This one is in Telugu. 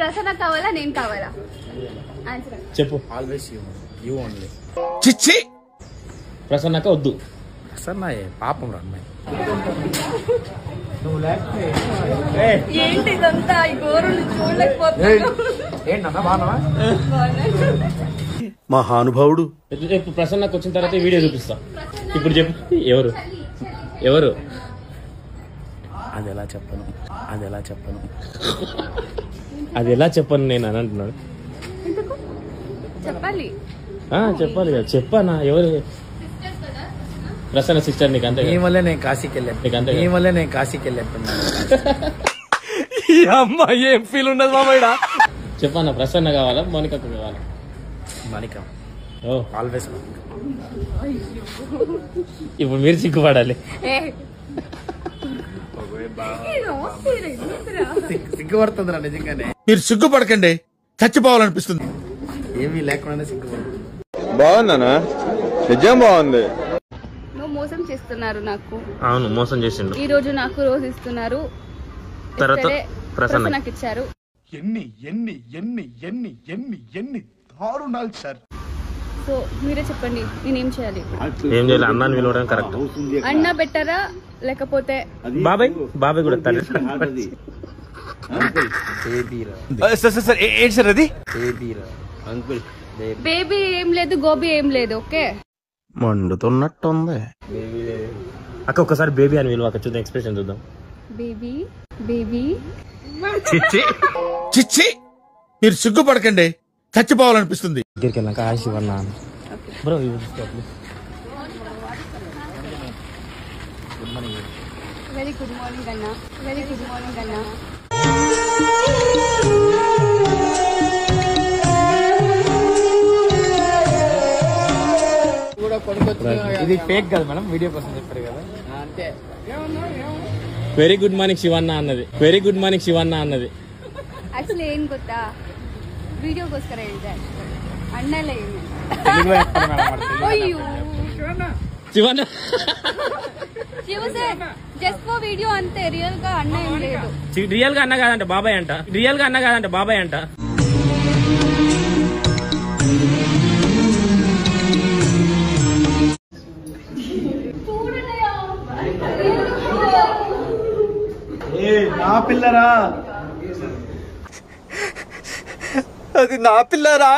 ప్రసన్న కావాలా నేను కావాలా ఆన్సర్ చెప్పు. Always you only. చిచ్చి ప్రసన్నక వద్దు. ప్రసన్న పాపం రా అమ్మాయి. ఏంటి ఇదంతా ఈ గోరుని చూడలేకపోతున్నాను. ఏంటన్నా బాగున్నావా? మహానుభావుడు. ప్రసన్నకు వచ్చిన తర్వాత వీడియో చూపిస్తా. ఇప్పుడు చెప్పు ఎవరు ఎవరు? అది ఎలా చెప్పను అది ఎలా చెప్పను నేను అని అంటున్నాడు. చెప్పాలి చెప్పాలి కదా. చెప్పానా ఎవరు? ప్రసన్న సిస్టర్. నీకు అంతే. ఈ వల్లే నేను కాశీకి వెళ్ళాను. అమ్మా ఏం ఫీల్ ఉండదు మామయ్య. చెప్పన్నా ప్రసన్న కావాలా మౌనికకు కావాలా? మౌనిక. ఓ ఆల్వేస్. ఇప్పుడు మీరు సిగ్గుపడాలి. సిగ్గుపడుతుందిరా నిజంగానే. మీరు సిగ్గుపడకండి, చచ్చిపోవాలనిపిస్తుంది. ఏమీ లేకుండానే సిగ్గుపడుతుంది. బాగుందనా? నిజం బాగుంది. నువ్వు మోసం చేస్తున్నారు నాకు. అవును మోసం చేసిండు. ఈ రోజు నాకు రోజు ఇస్తున్నారు, తర్వాత ప్రసన్నకి ఇచ్చారు. ఎన్ని ఎన్ని ఎన్ని ఎన్ని ఎన్ని ఎన్ని దారుణాలు సార్. సో మీరే చెప్పండి నేనేం చేయాలి? ఏం చేయాలి? అన్నాన్ని పిలవడం కరెక్ట్. అన్న బెటరా లేకపోతే బాబాయ్? బాబాయ్ కూడా తల్లి. ఏంటి సార్ అది? బేబీ ఏం లేదు, గోబీ ఏం లేదు. ఓకే మండుతున్నట్టుంది. అక్క ఒక్కసారి బేబీ అని విలువ చూద్దాం, ఎక్స్ప్రెషన్ చూద్దాం. Baby baby. చిచ్చి మీరు సిగ్గుపడకండి, చచ్చిపోవాలనిపిస్తుంది. దగ్గరికి వెళ్ళాక ఆశ ఇవ్వన్నా బ్రో. వెరీ గుడ్ మార్నింగ్ అన్న. వెరీ గుడ్ మార్నింగ్ అన్న. ఇది ఫేక్ కదా మేడం, వీడియో కోసం చెప్పారు కదా. అంతే. వెరీ గుడ్ మార్నింగ్ శివన్న అన్నది. వెరీ గుడ్ మార్నింగ్ శివన్న అన్నది. యాక్చువల్లీ ఏం ಗೊತ್ತಾ, ವಿಡಿಯೋಗೋಸ್ಕರ ಹೇಳಿದೆ. ಅಣ್ಣಲ್ಲ ಏನು ಅಯ್ಯೋ శివన్న ಶಿವಸೆ ಜಸ್ಟ್ ಫಾರ್ ವಿಡಿಯೋ ಅಂತೆ. రియల్ గా అన్న ఏం లేదు. రియల్ గా అన్న కాదంట బాబాయ్ అంట. రియల్ గా అన్న కాదంట బాబాయ్ అంట. నా పిల్లరా, అది నా పిల్లరా.